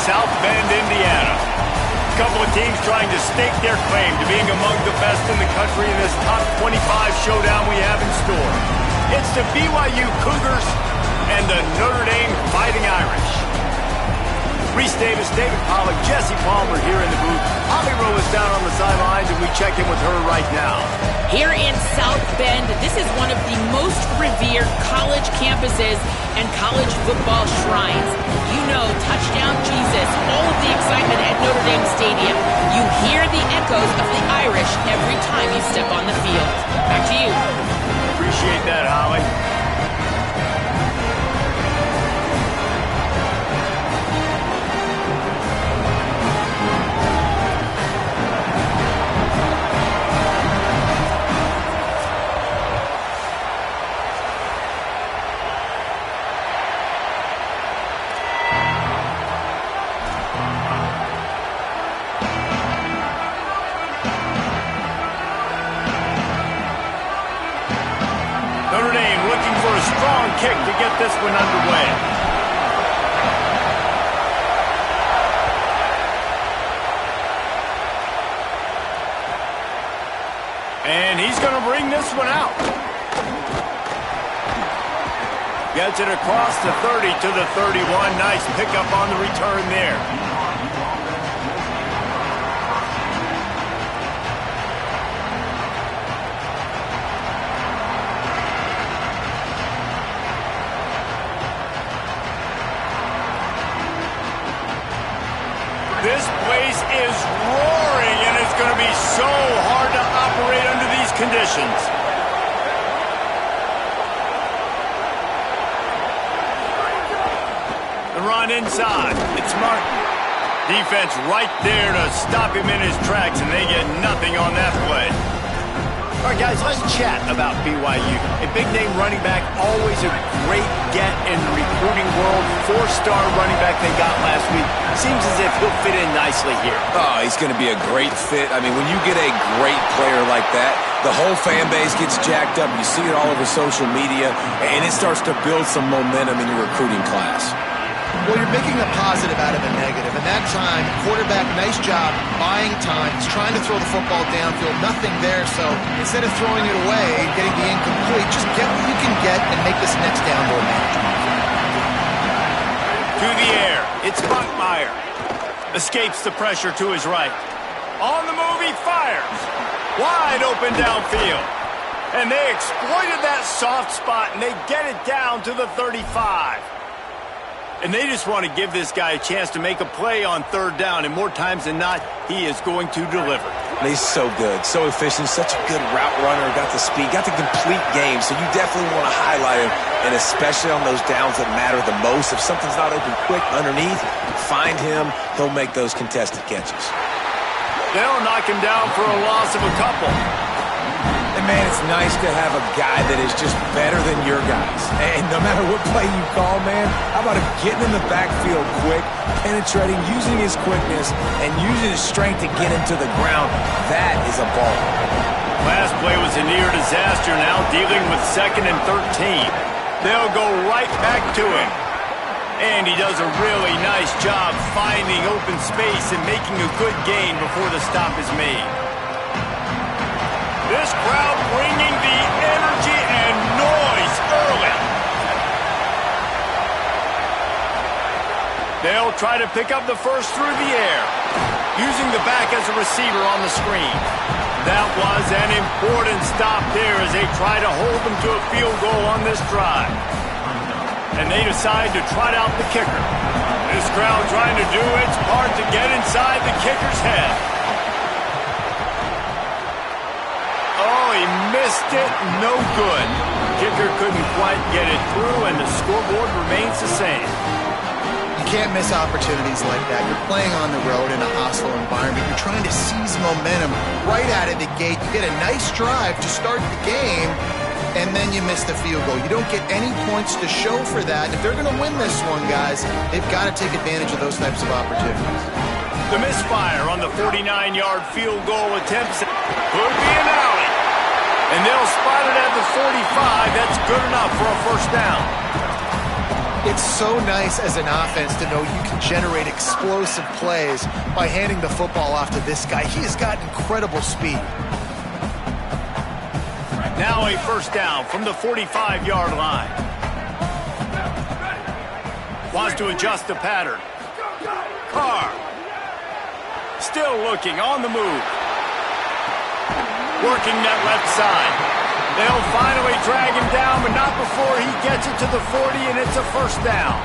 South Bend, Indiana. A couple of teams trying to stake their claim to being among the best in the country in this top 25 showdown we have in store. It's the BYU Cougars and the Notre Dame Fighting Irish. Reese Davis, David Pollack, Jesse Palmer here in the booth. Holly Rowe is down on the sidelines, and we check in with her right now. Here in South Bend, this is one of the most revered college campuses and college football shrines. You know, touchdown Jesus, all of the excitement at Notre Dame Stadium. You hear the echoes of the Irish every time you step on the field. Back to you. Appreciate that, Holly. Kick to get this one underway. And he's going to bring this one out. Gets it across the 30 to the 31. Nice pickup on the return there. This place is roaring, and it's going to be so hard to operate under these conditions. The run inside. It's Martin. Defense right there to stop him in his tracks, and they get nothing on that play. All right, guys, let's chat about BYU. A big-name running back, always a great get in the recruiting world. Four-star running back they got last week. Seems as if he'll fit in nicely here. Oh, he's going to be a great fit. I mean, when you get a great player like that, the whole fan base gets jacked up. You see it all over social media, and it starts to build some momentum in your recruiting class. Well, you're making a positive out of a negative. And that time, quarterback, nice job, buying time. He's trying to throw the football downfield. Nothing there, so instead of throwing it away, getting the incomplete, just get what you can get and make this next down more manageable. To the air, it's Buckmeyer. Escapes the pressure to his right. On the move, he fires. Wide open downfield. And they exploited that soft spot, and they get it down to the 35. And they just want to give this guy a chance to make a play on third down, and more times than not, he is going to deliver. He's so good, so efficient, such a good route runner, got the speed, got the complete game, so you definitely want to highlight him, and especially on those downs that matter the most. If something's not open quick underneath, find him, he'll make those contested catches. They'll knock him down for a loss of a couple. And, man, it's nice to have a guy that is just better than your guys. And no matter what play you call, man, how about him getting in the backfield quick, penetrating, using his quickness, and using his strength to get him to the ground. That is a ball. Last play was a near disaster, now dealing with 2nd and 13. They'll go right back to him. And he does a really nice job finding open space and making a good gain before the stop is made. This crowd bringing the energy and noise early. They'll try to pick up the first through the air, using the back as a receiver on the screen. That was an important stop there as they try to hold them to a field goal on this drive. And they decide to trot out the kicker. This crowd trying to do its part to get inside the kicker's head. Oh, he missed it. No good. Kicker couldn't quite get it through, and the scoreboard remains the same. You can't miss opportunities like that. You're playing on the road in a hostile environment. You're trying to seize momentum right out of the gate. You get a nice drive to start the game, and then you miss the field goal. You don't get any points to show for that. If they're going to win this one, guys, they've got to take advantage of those types of opportunities. The misfire on the 49-yard field goal attempt could be an alley. And they'll spot it at the 45. That's good enough for a first down. It's so nice as an offense to know you can generate explosive plays by handing the football off to this guy. He has got incredible speed. Now a first down from the 45-yard line. Wants to adjust the pattern. Carr. Still looking on the move. Working that left side. They'll finally drag him down, but not before he gets it to the 40, and it's a first down.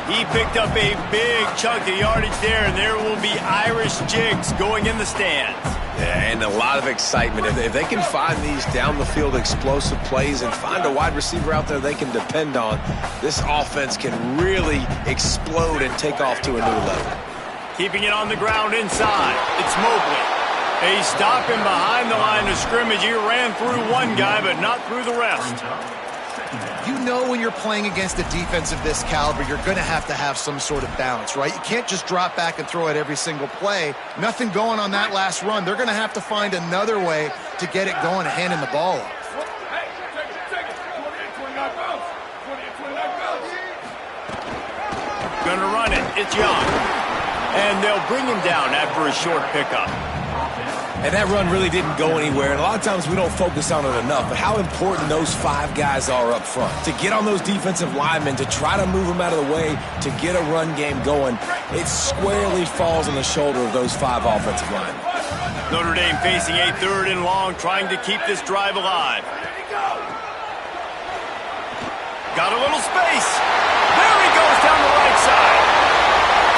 He picked up a big chunk of yardage there, and there will be Irish jigs going in the stands. Yeah, and a lot of excitement. If they can find these down-the-field explosive plays and find a wide receiver out there they can depend on, this offense can really explode and take off to a new level. Keeping it on the ground inside. It's Mobley. They stop him behind the line of scrimmage. He ran through one guy, but not through the rest. You know when you're playing against a defense of this caliber, you're going to have some sort of balance, right? You can't just drop back and throw it every single play. Nothing going on that last run. They're going to have to find another way to get it going and handing the ball off. Going to run it. It's Young. And they'll bring him down after a short pickup. And that run really didn't go anywhere, and a lot of times we don't focus on it enough, but how important those 5 guys are up front. To get on those defensive linemen, to try to move them out of the way, to get a run game going, it squarely falls on the shoulder of those 5 offensive linemen. Notre Dame facing a 3rd and long, trying to keep this drive alive. Got a little space. There he goes down the right side.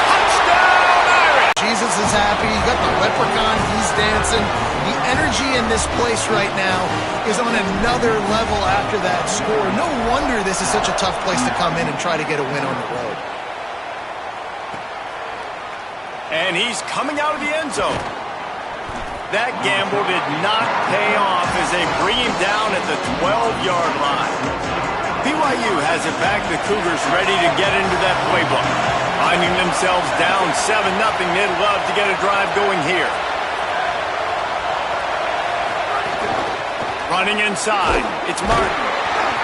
Touchdown, Irish! Jesus is happy. You got the leprechaun. He's dancing. The energy in this place right now is on another level after that score. No wonder this is such a tough place to come in and try to get a win on the road. And he's coming out of the end zone. That gamble did not pay off as they bring him down at the 12-yard line. BYU has it back. The Cougars ready to get into that playbook. Finding themselves down 7-0, they'd love to get a drive going here. Running inside, it's Martin.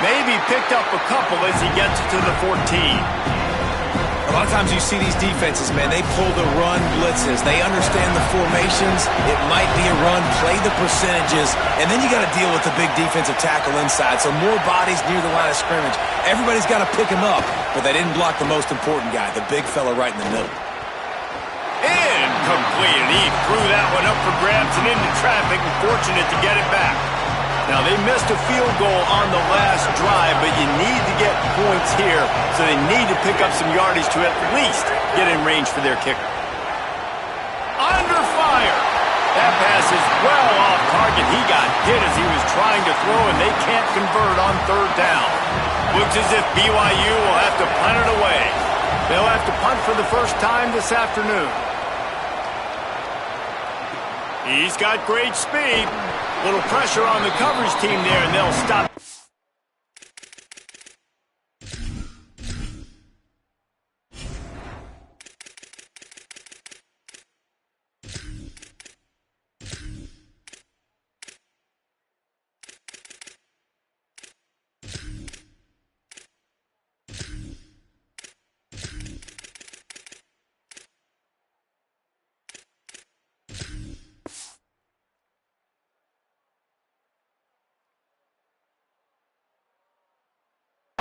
Maybe picked up a couple as he gets it to the 14. A lot of times you see these defenses, man, they pull the run blitzes. They understand the formations. It might be a run, play the percentages, and then you got to deal with the big defensive tackle inside. So more bodies near the line of scrimmage. Everybody's got to pick him up, but they didn't block the most important guy, the big fella right in the middle. Incomplete. He threw that one up for grabs and into traffic, and fortunate to get it back. Now, they missed a field goal on the last drive, but you need to get points here, so they need to pick up some yardage to at least get in range for their kicker. Under fire. That pass is well off target. He got hit as he was trying to throw, and they can't convert on 3rd down. Looks as if BYU will have to punt it away. They'll have to punt for the first time this afternoon. He's got great speed. Little pressure on the coverage team there, and they'll stop.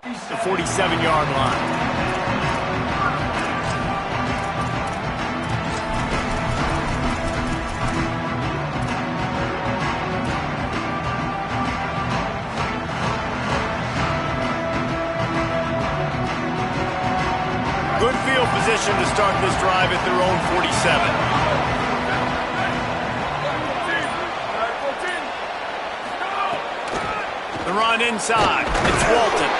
The 47-yard line. Good field position to start this drive at their own 47. The run inside. It's Walton.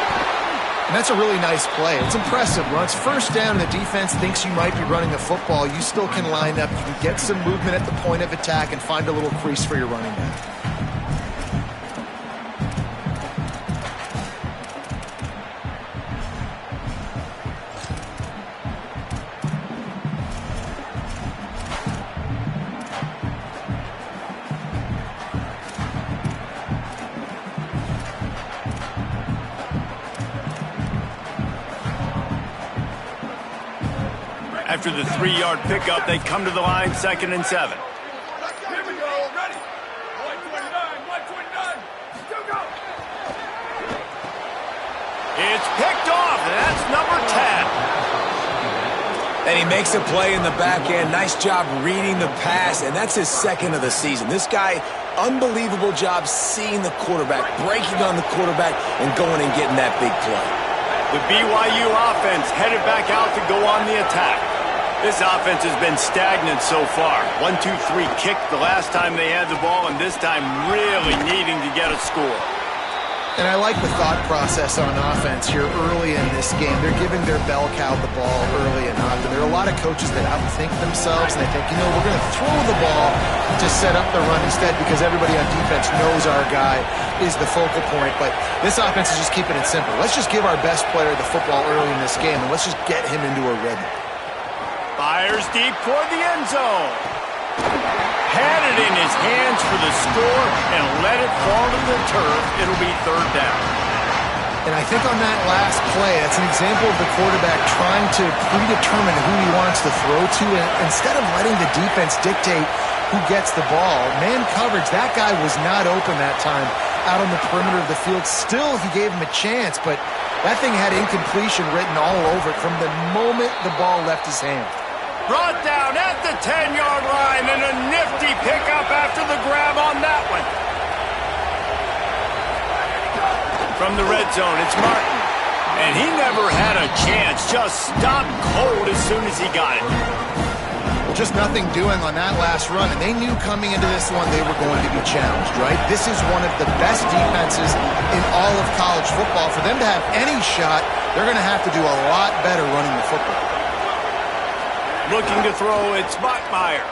And that's a really nice play. It's impressive. When it's first down and the defense thinks you might be running the football, you still can line up. You can get some movement at the point of attack and find a little crease for your running back. After the 3-yard pickup, they come to the line, 2nd and 7. Here we go. Ready. 129. Go. It's picked off, and that's number 10. And he makes a play in the back end. Nice job reading the pass, and that's his 2nd of the season. This guy, unbelievable job seeing the quarterback, breaking on the quarterback, and going and getting that big play. The BYU offense headed back out to go on the attack. This offense has been stagnant so far. 1-2-3 kick the last time they had the ball, and this time really needing to get a score. And I like the thought process on offense here early in this game. They're giving their bell cow the ball early enough. And there are a lot of coaches that outthink themselves, and they think, we're going to throw the ball to set up the run instead because everybody on defense knows our guy is the focal point. But this offense is just keeping it simple. Let's just give our best player the football early in this game, and let's just get him into a rhythm. Fires deep toward the end zone. Had it in his hands for the score and let it fall to the turf. It'll be 3rd down. And I think on that last play, that's an example of the quarterback trying to predetermine who he wants to throw to. And instead of letting the defense dictate who gets the ball, man coverage, that guy was not open that time out on the perimeter of the field. Still, he gave him a chance, but that thing had incompletion written all over it from the moment the ball left his hand. Brought down at the 10-yard line, and a nifty pickup after the grab on that one. From the red zone, it's Martin. And he never had a chance, just stopped cold as soon as he got it. Well, just nothing doing on that last run, and they knew coming into this one they were going to be challenged, right? This is one of the best defenses in all of college football. For them to have any shot, they're going to have to do a lot better running the football. Looking to throw, it's Bachmeier.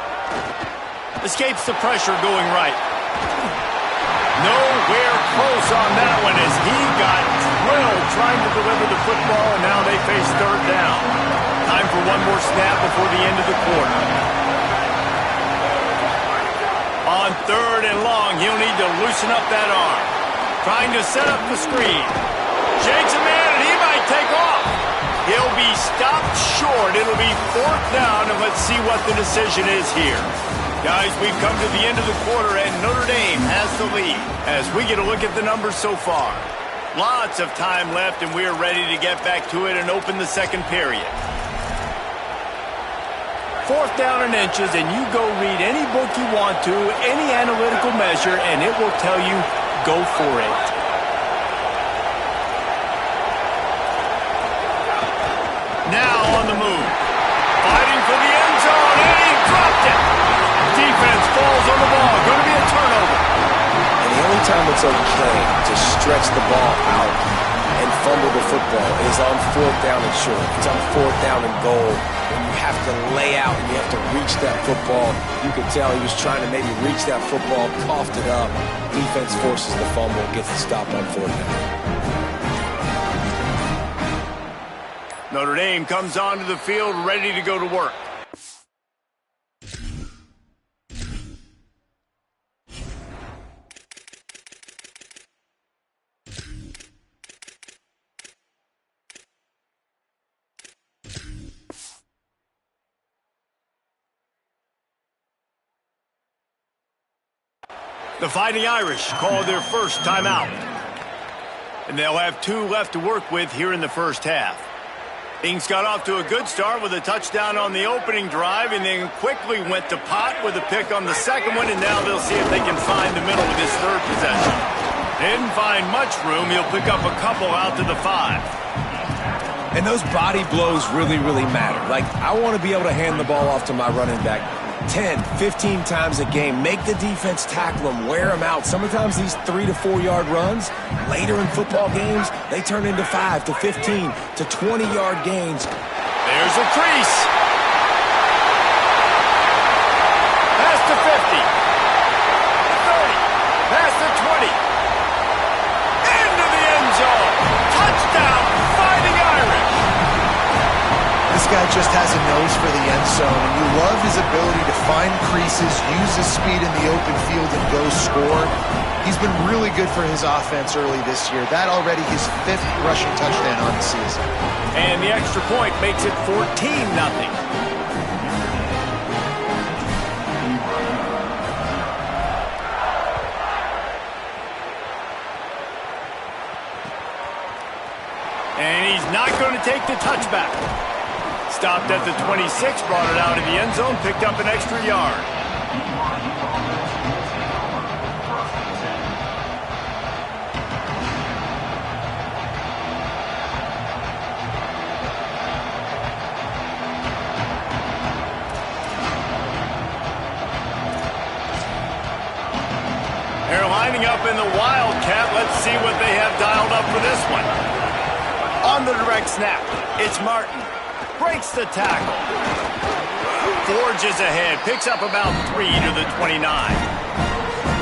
Escapes the pressure going right. Nowhere close on that one as he got drilled trying to deliver the football, and now they face 3rd down. Time for one more snap before the end of the quarter. On 3rd and long, he'll need to loosen up that arm. Trying to set up the screen. Shakes a man, and he might take off. He'll be stopped short. It'll be 4th down, and let's see what the decision is here. Guys, we've come to the end of the quarter, and Notre Dame has the lead as we get a look at the numbers so far. Lots of time left, and we are ready to get back to it and open the 2nd period. 4th down and inches, and you go read any book you want to, any analytical measure, and it will tell you, go for it. Now on the move. Fighting for the end zone, and he dropped it. Defense falls on the ball. Going to be a turnover. And the only time it's okay to stretch the ball out and fumble the football is on 4th down and short. It's on 4th down and goal. When you have to lay out and you have to reach that football, you could tell he was trying to maybe reach that football, coughed it up. Defense forces the fumble, gets the stop on 4th down. Notre Dame comes onto the field ready to go to work. The Fighting Irish call their first timeout. And they'll have 2 left to work with here in the first half. Things got off to a good start with a touchdown on the opening drive and then quickly went to pot with a pick on the 2nd one, and now they'll see if they can find the middle with this 3rd possession. They didn't find much room. He'll pick up a couple out to the 5. And those body blows really, really matter. Like, I want to be able to hand the ball off to my running back 10, 15 times a game. Make the defense tackle them, wear them out. Sometimes these 3 to 4 yard runs, later in football games, they turn into 5 to 15 to 20 yard gains. There's a crease. Pass to 50. 30. Pass to 20. Into the end zone. Touchdown, Fighting Irish. This guy just has a nose for the end zone, and you love his ability to find creases, use his speed in the open field, and go score. He's been really good for his offense early this year. That already his 5th rushing touchdown on the season. And the extra point makes it 14-0. And he's not going to take the touchback. Stopped at the 26, brought it out of the end zone, picked up an extra yard. They're lining up in the Wildcat. Let's see what they have dialed up for this one. On the direct snap, it's Martin. Breaks the tackle. Forges ahead. Picks up about 3 to the 29.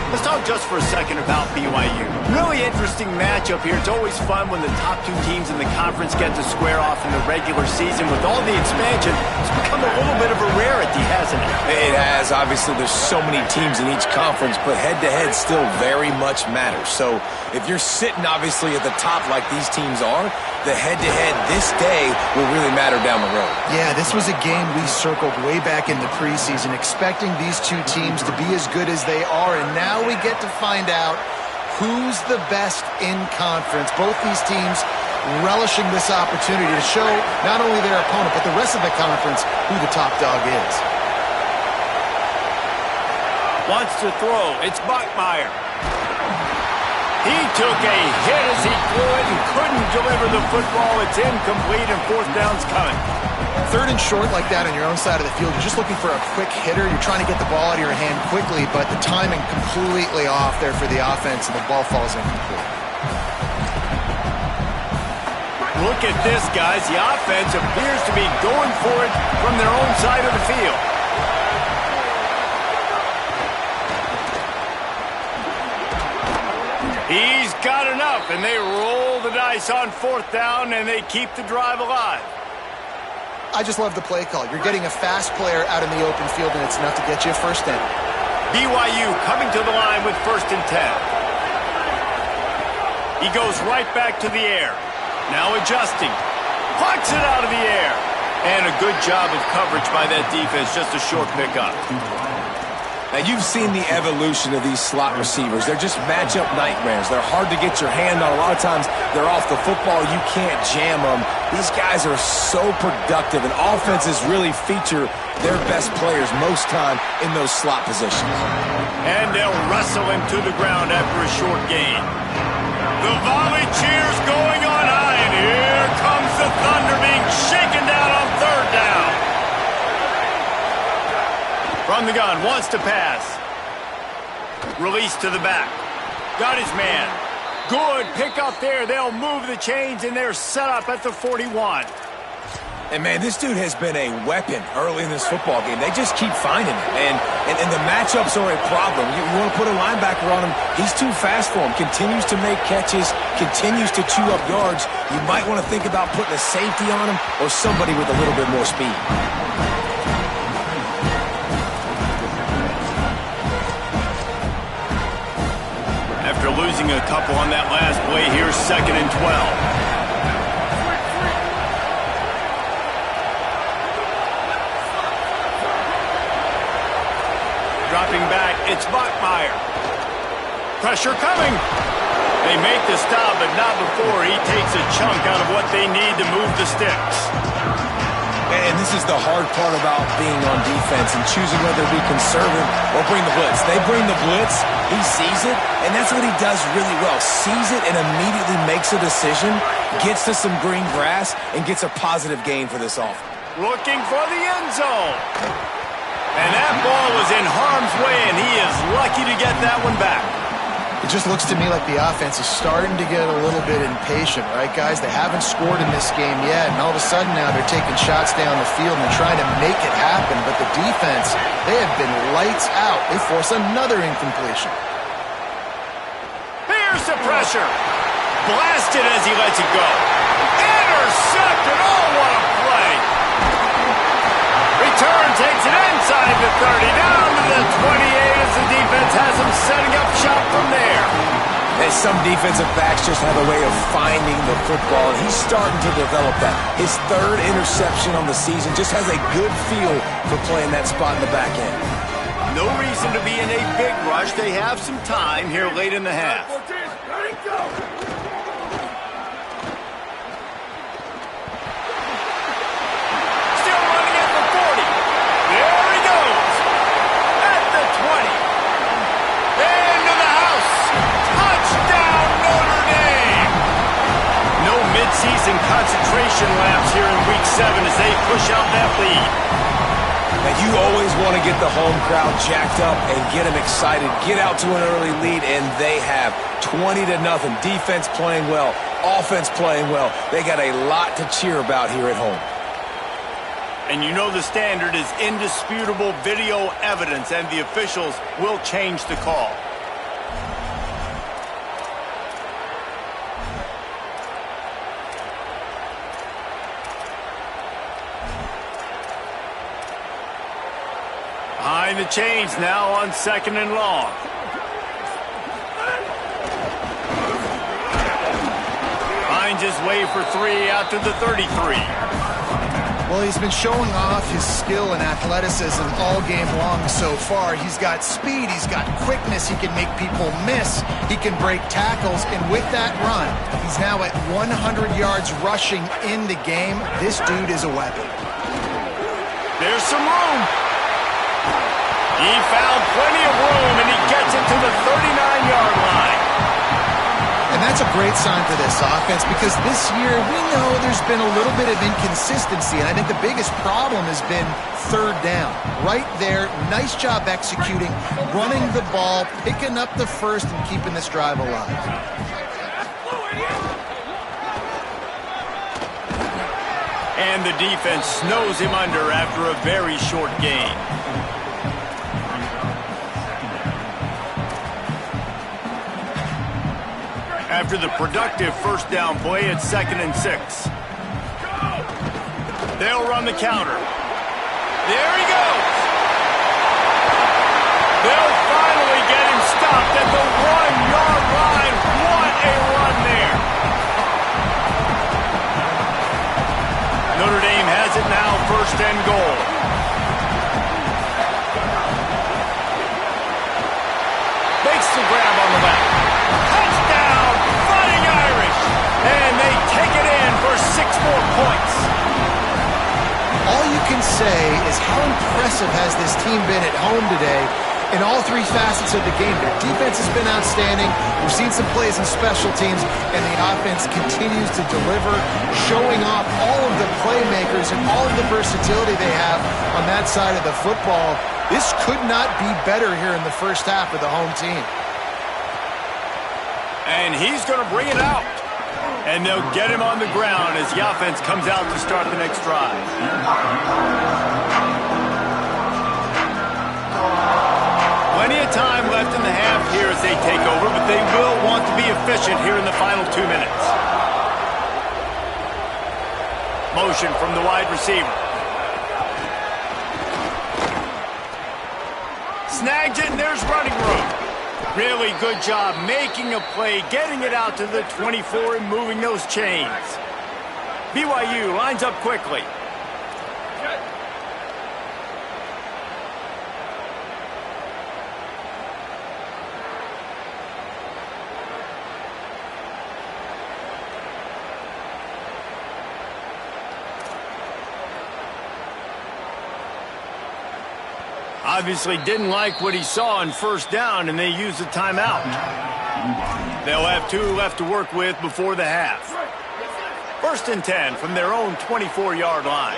Let's talk just for a second about BYU. Really interesting matchup here. It's always fun when the top 2 teams in the conference get to square off in the regular season. With all the expansion, it's become a little bit of a rarity, hasn't it? It has. Obviously, there's so many teams in each conference, but head-to-head still very much matters. So if you're sitting, obviously, at the top like these teams are, the head-to-head this day will really matter down the road. Yeah, this was a game we circled way back in the preseason, expecting these 2 teams to be as good as they are, and now we get to find out who's the best in conference. Both these teams relishing this opportunity to show not only their opponent, but the rest of the conference who the top dog is. Wants to throw. It's Buckmeyer. He took a hit as he threw it and couldn't deliver the football. It's incomplete and 4th down's coming. 3rd and short like that on your own side of the field. You're just looking for a quick hitter. You're trying to get the ball out of your hand quickly, but the timing completely off there for the offense, and the ball falls incomplete. Look at this, guys. The offense appears to be going for it from their own side of the field. He's got enough, and they roll the dice on 4th down, and they keep the drive alive. I just love the play call. You're getting a fast player out in the open field, and it's enough to get you a 1st down. BYU coming to the line with 1st and 10. He goes right back to the air. Now adjusting. Plucks it out of the air. And a good job of coverage by that defense. Just a short pickup. Now, you've seen the evolution of these slot receivers. They're just matchup nightmares. They're hard to get your hand on. A lot of times, they're off the football. You can't jam them. These guys are so productive, and offenses really feature their best players most time in those slot positions. And they'll wrestle him to the ground after a short gain. The volley cheers going on high, and here comes the Thunder being shaken down on 3rd down. From the gun, wants to pass. Release to the back. Got his man. Good pick up there. They'll move the chains, and they're set up at the 41. And, man, this dude has been a weapon early in this football game. They just keep finding him. And the matchups are a problem. You want to put a linebacker on him, he's too fast for him. Continues to make catches, continues to chew up yards. You might want to think about putting a safety on him or somebody with a little bit more speed. After losing a couple on that last play, here's 2nd and 12. Dropping back, it's Buckmeyer. Pressure coming. They make the stop, but not before he takes a chunk out of what they need to move the sticks. And this is the hard part about being on defense and choosing whether to be conservative or bring the blitz. They bring the blitz, he sees it, and that's what he does really well. Sees it and immediately makes a decision, gets to some green grass, and gets a positive gain for this offense. Looking for the end zone. And that ball was in harm's way, and he is lucky to get that one back. It just looks to me like the offense is starting to get a little bit impatient, right, guys? They haven't scored in this game yet, and all of a sudden now they're taking shots down the field and they're trying to make it happen. But the defense, they have been lights out. They force another incompletion. Here's the pressure. Blasted as he lets it go. Intercepted. Oh, what a play. Return takes it inside the 30, down to the 28 as the defense has him setting up shop from there. And some defensive backs just have a way of finding the football, and he's starting to develop that. His 3rd interception on the season, just has a good feel for playing that spot in the back end. No reason to be in a big rush. They have some time here late in the half. they push out that lead. Now, you always want to get the home crowd jacked up and get them excited. Get out to an early lead, and they have 20-0. Defense playing well, offense playing well. They got a lot to cheer about here at home. And you know the standard is indisputable video evidence, and the officials will change the call. Behind the chains now on 2nd and long. Finds his way for 3 out to the 33. Well, he's been showing off his skill and athleticism all game long so far. He's got speed, he's got quickness, he can make people miss, he can break tackles, and with that run, he's now at 100 yards rushing in the game. This dude is a weapon. There's some room. He found plenty of room, and he gets it to the 39-yard line. And that's a great sign for this offense because this year we know there's been a little bit of inconsistency, and I think the biggest problem has been 3rd down. Right there, nice job executing, running the ball, picking up the first, and keeping this drive alive. And the defense snows him under after a very short gain. After the productive first down play, it's 2nd and 6. They'll run the counter. There he goes. They'll finally get him stopped at the 1-yard line. What a run there. Notre Dame has it now, 1st and goal. Makes the grab on the left. Touchdown, Fighting Irish. And they take it in for 6 more points. All you can say is how impressive has this team been at home today in all 3 facets of the game. Their defense has been outstanding. We've seen some plays in special teams, and the offense continues to deliver, showing off all of the playmakers and all of the versatility they have on that side of the football. This could not be better here in the first half of the home team. And he's going to bring it out. And they'll get him on the ground as the offense comes out to start the next drive. Plenty of time left in the half here as they take over, but they will want to be efficient here in the final 2 minutes. Motion from the wide receiver. Snags it, and there's running room. Really good job making a play, getting it out to the 24 and moving those chains. BYU lines up quickly. Obviously didn't like what he saw on 1st down, and they used a timeout. They'll have 2 left to work with before the half. 1st and 10 from their own 24-yard line.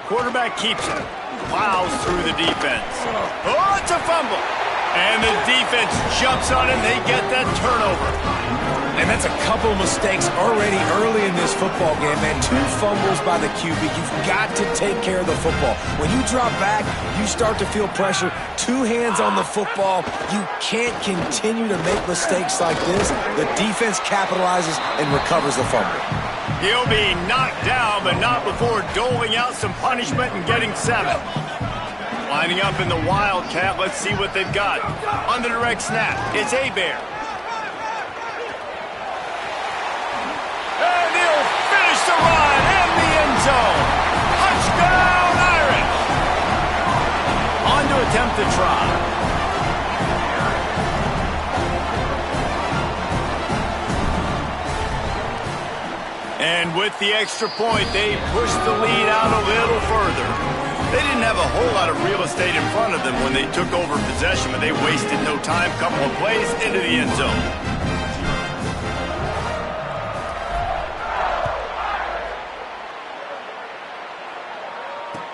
Quarterback keeps it. Plows through the defense. Oh, it's a fumble. And the defense jumps on it, and they get that turnover. And that's a couple of mistakes already early in this football game, man. 2 fumbles by the QB. You've got to take care of the football. When you drop back, you start to feel pressure. 2 hands on the football. You can't continue to make mistakes like this. The defense capitalizes and recovers the fumble. He'll be knocked down, but not before doling out some punishment and getting 7. Lining up in the Wildcat, let's see what they've got. On the direct snap, it's Hebert. And he'll finish the run in the end zone. Touchdown, Irish. On to attempt the try. And with the extra point, they push the lead out a little further. They didn't have a whole lot of real estate in front of them when they took over possession, but they wasted no time. Couple of plays into the end zone.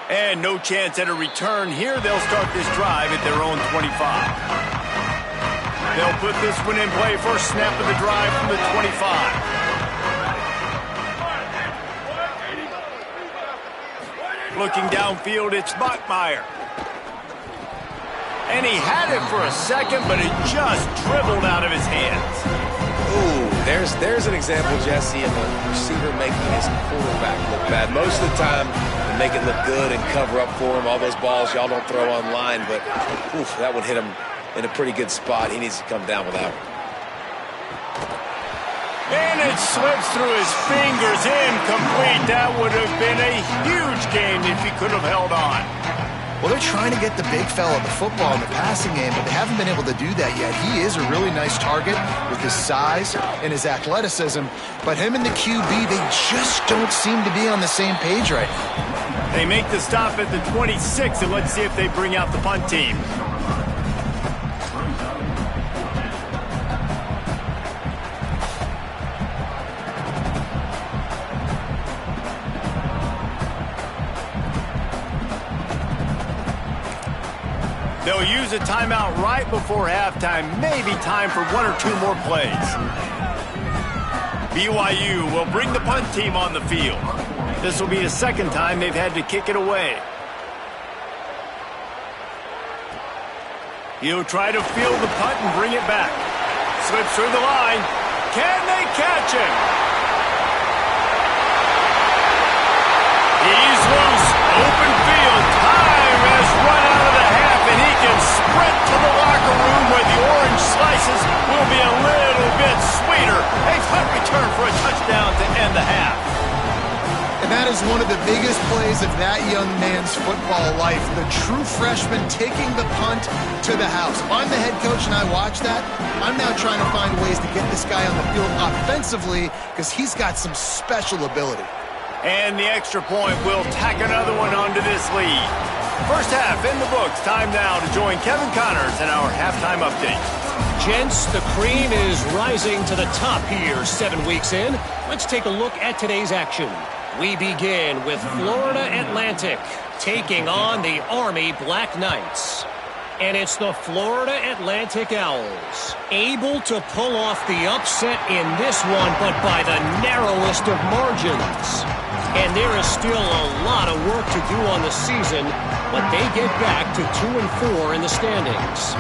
And no chance at a return here. They'll start this drive at their own 25. They'll put this one in play. First snap of the drive from the 25. Looking downfield, it's Bachmeier. And he had it for a second, but it just dribbled out of his hands. Ooh, there's an example, Jesse, of a receiver making his quarterback look bad. Most of the time, they make it look good and cover up for him. All those balls y'all don't throw online, but oof, that one hit him in a pretty good spot. He needs to come down with that one. And it slips through his fingers, incomplete. That would have been a huge game if he could have held on. Well, they're trying to get the big fella the football in the passing game, but they haven't been able to do that yet. He is a really nice target with his size and his athleticism, but him and the QB, they just don't seem to be on the same page right now. They make the stop at the 26, and let's see if they bring out the punt team. They'll use a timeout right before halftime, maybe time for one or two more plays. BYU will bring the punt team on the field. This will be the second time they've had to kick it away. He'll try to field the punt and bring it back. Slips through the line. Can they catch him? He's loose. Open field. Time has run out of the half, and he can sprint to the locker room where the orange slices will be a little bit sweeter. A punt return for a touchdown to end the half. And that is one of the biggest plays of that young man's football life. The true freshman taking the punt to the house. If I'm the head coach and I watch that, I'm now trying to find ways to get this guy on the field offensively because he's got some special ability. And the extra point will tack another one onto this lead. First half in the books. Time now to join Kevin Connors in our halftime update. Gents, the cream is rising to the top here 7 weeks in. Let's take a look at today's action. We begin with Florida Atlantic taking on the Army Black Knights. And it's the Florida Atlantic Owls able to pull off the upset in this one, but by the narrowest of margins. And there is still a lot of work to do on the season, but they get back to 2-4 in the standings.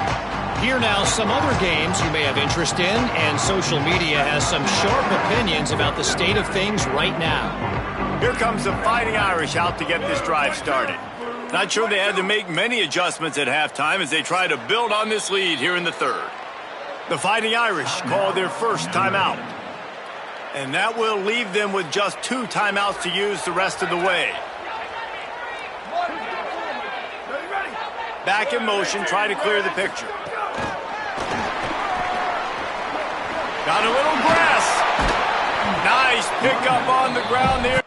Here now, some other games you may have interest in, and social media has some sharp opinions about the state of things right now. Here comes the Fighting Irish out to get this drive started. Not sure they had to make many adjustments at halftime as they try to build on this lead here in the third. The Fighting Irish call their first timeout. And that will leave them with just 2 timeouts to use the rest of the way. Back in motion, try to clear the picture. Got a little grass. Nice pickup on the ground there